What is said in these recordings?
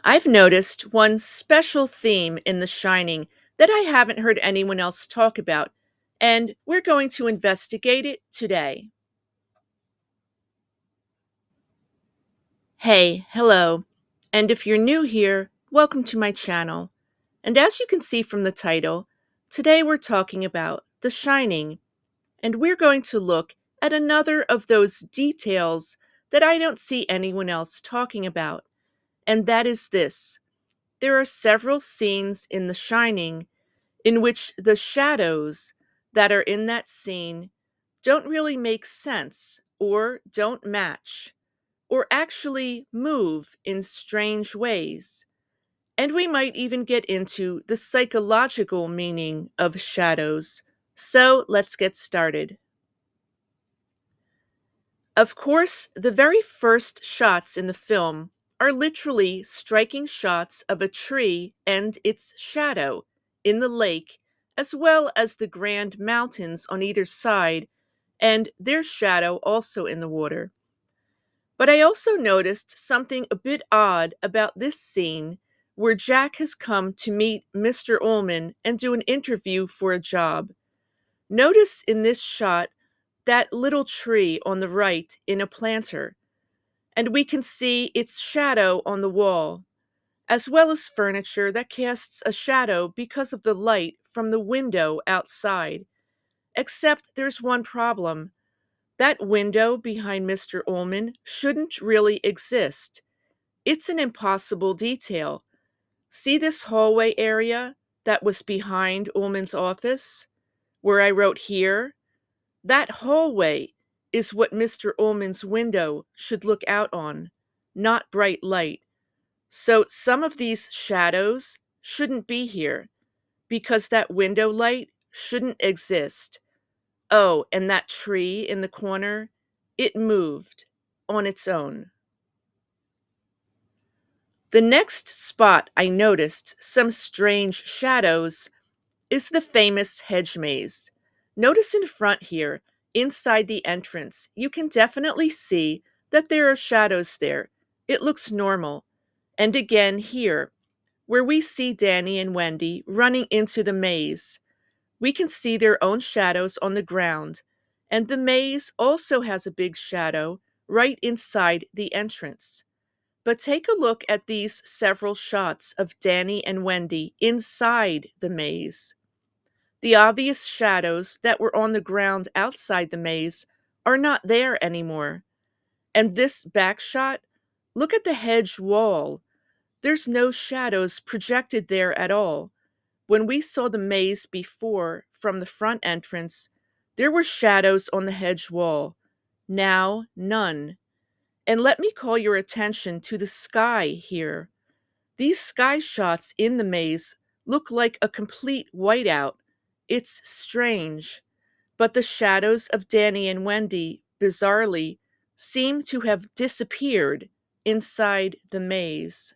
I've noticed one special theme in The Shining that I haven't heard anyone else talk about, and we're going to investigate it today. Hey, hello. And if you're new here, welcome to my channel. And as you can see from the title, today we're talking about The Shining, and we're going to look at another of those details that I don't see anyone else talking about, and that is this. There are several scenes in The Shining in which the shadows that are in that scene don't really make sense or don't match or actually move in strange ways. And we might even get into the psychological meaning of shadows. So let's get started. Of course, the very first shots in the film are literally striking shots of a tree and its shadow in the lake, as well as the grand mountains on either side and their shadow also in the water. But I also noticed something a bit odd about this scene where Jack has come to meet Mr. Ullman and do an interview for a job. Notice in this shot that little tree on the right in a planter, and we can see its shadow on the wall, as well as furniture that casts a shadow because of the light from the window outside. Except there's one problem. That window behind Mr. Ullman shouldn't really exist. It's an impossible detail. See this hallway area that was behind Ullman's office, where I wrote here? That hallway is what Mr. Ullman's window should look out on, not bright light. So some of these shadows shouldn't be here because that window light shouldn't exist. Oh, and that tree in the corner, it moved on its own. The next spot I noticed some strange shadows is the famous Hedgemaze. Notice in front here, inside the entrance, you can definitely see that there are shadows there. It looks normal. And again here, where we see Danny and Wendy running into the maze, we can see their own shadows on the ground, and the maze also has a big shadow right inside the entrance. But take a look at these several shots of Danny and Wendy inside the maze. The obvious shadows that were on the ground outside the maze are not there anymore. And this back shot, look at the hedge wall. There's no shadows projected there at all. When we saw the maze before from the front entrance, there were shadows on the hedge wall. Now, none. And let me call your attention to the sky here. These sky shots in the maze look like a complete whiteout. It's strange, but the shadows of Danny and Wendy, bizarrely, seem to have disappeared inside the maze.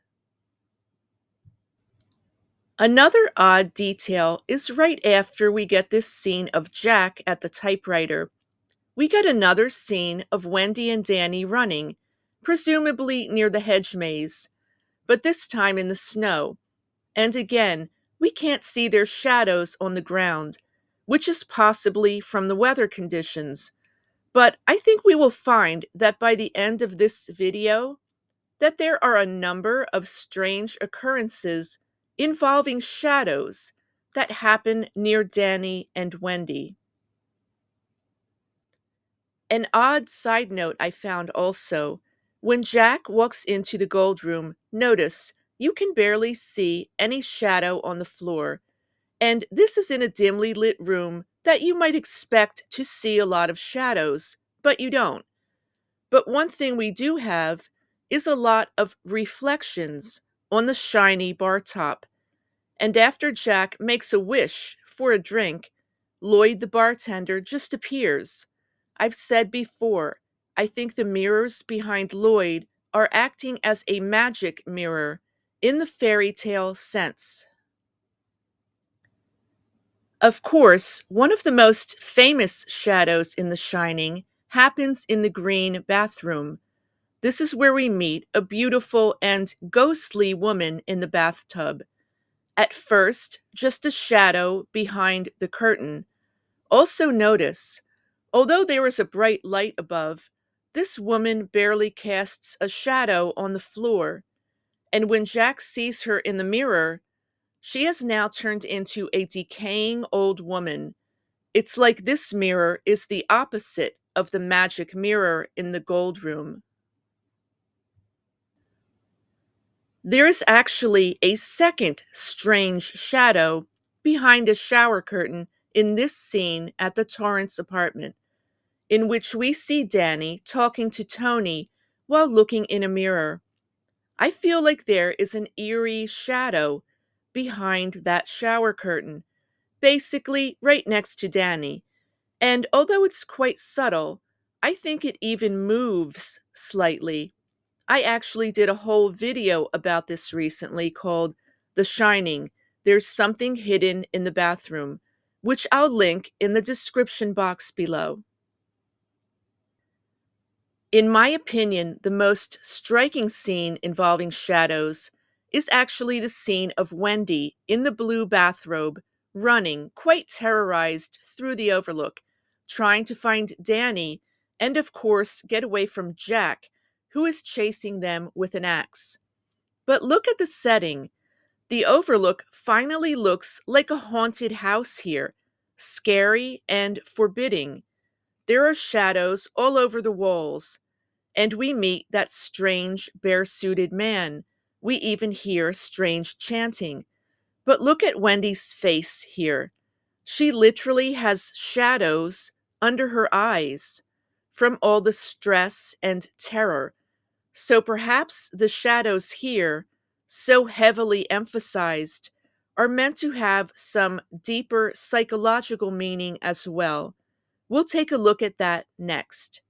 Another odd detail is right after we get this scene of Jack at the typewriter. We get another scene of Wendy and Danny running, presumably near the hedge maze, but this time in the snow. And again, we can't see their shadows on the ground, which is possibly from the weather conditions. But I think we will find that by the end of this video, that there are a number of strange occurrences involving shadows that happen near Danny and Wendy. An odd side note I found also, when Jack walks into the gold room, notice you can barely see any shadow on the floor, and this is in a dimly lit room that you might expect to see a lot of shadows, but you don't. But one thing we do have is a lot of reflections on the shiny bar top. And after Jack makes a wish for a drink, Lloyd the bartender just appears. I've said before, I think the mirrors behind Lloyd are acting as a magic mirror in the fairy tale sense. Of course, one of the most famous shadows in The Shining happens in the green bathroom. This is where we meet a beautiful and ghostly woman in the bathtub. At first, just a shadow behind the curtain. Also, notice, although there is a bright light above, this woman barely casts a shadow on the floor. And when Jack sees her in the mirror, she has now turned into a decaying old woman. It's like this mirror is the opposite of the magic mirror in the gold room. There is actually a second strange shadow behind a shower curtain in this scene at the Torrance apartment, in which we see Danny talking to Tony while looking in a mirror. I feel like there is an eerie shadow behind that shower curtain, basically right next to Danny. And although it's quite subtle, I think it even moves slightly. I actually did a whole video about this recently called The Shining. There's something hidden in the bathroom, which I'll link in the description box below. In my opinion, the most striking scene involving shadows is actually the scene of Wendy in the blue bathrobe, running, quite terrorized, through the Overlook, trying to find Danny and, of course, get away from Jack, who is chasing them with an axe. But look at the setting. The Overlook finally looks like a haunted house here, scary and forbidding. There are shadows all over the walls, and we meet that strange, bare-suited man. We even hear strange chanting. But look at Wendy's face here. She literally has shadows under her eyes from all the stress and terror. So perhaps the shadows here, so heavily emphasized, are meant to have some deeper psychological meaning as well. We'll take a look at that next.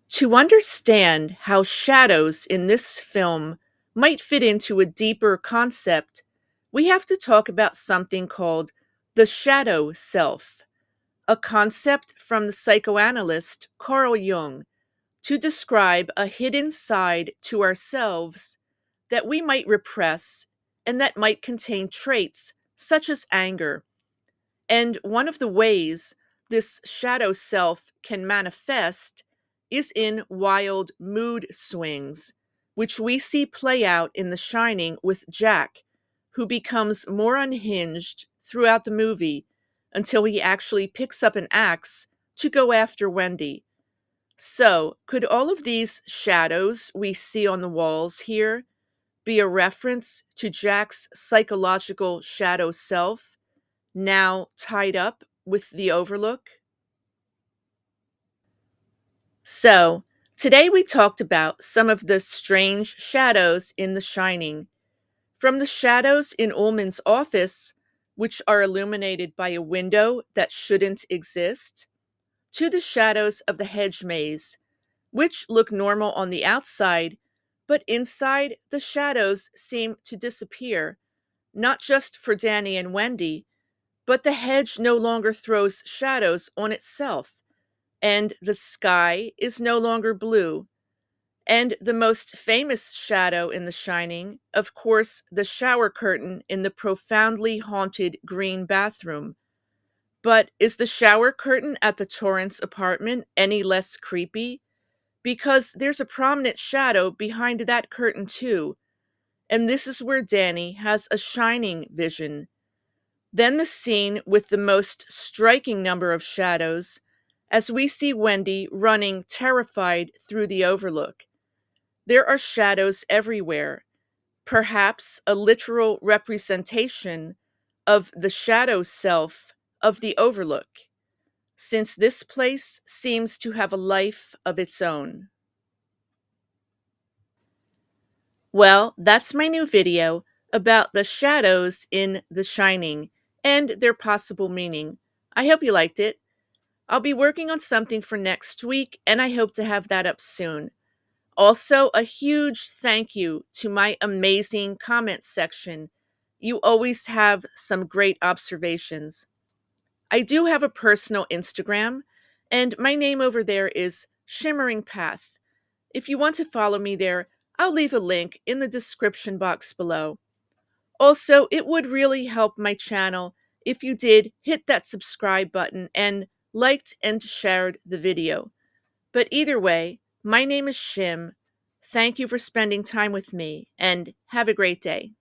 To understand how shadows in this film might fit into a deeper concept, we have to talk about something called the shadow self, a concept from the psychoanalyst Carl Jung to describe a hidden side to ourselves that we might repress and that might contain traits such as anger. And one of the ways this shadow self can manifest is in wild mood swings, which we see play out in The Shining with Jack, who becomes more unhinged throughout the movie until he actually picks up an axe to go after Wendy. So, could all of these shadows we see on the walls here be a reference to Jack's psychological shadow self, now tied up with the Overlook? So, today we talked about some of the strange shadows in The Shining. From the shadows in Ullman's office, which are illuminated by a window that shouldn't exist, to the shadows of the hedge maze, which look normal on the outside, but inside the shadows seem to disappear, not just for Danny and Wendy, but the hedge no longer throws shadows on itself, and the sky is no longer blue. And the most famous shadow in The Shining, of course, the shower curtain in the profoundly haunted green bathroom. But is the shower curtain at the Torrance apartment any less creepy? Because there's a prominent shadow behind that curtain, too. And this is where Danny has a shining vision. Then the scene with the most striking number of shadows, as we see Wendy running terrified through the Overlook. There are shadows everywhere, perhaps a literal representation of the shadow self of the Overlook, since this place seems to have a life of its own. Well, that's my new video about the shadows in The Shining and their possible meaning. I hope you liked it. I'll be working on something for next week, and I hope to have that up soon. Also, a huge thank you to my amazing comment section. You always have some great observations. I do have a personal Instagram, and my name over there is shimmering path. If you want to follow me there, I'll leave a link in the description box below. Also, it would really help my channel if you did hit that subscribe button and liked and shared the video. But either way, my name is Shim. Thank you for spending time with me, and have a great day.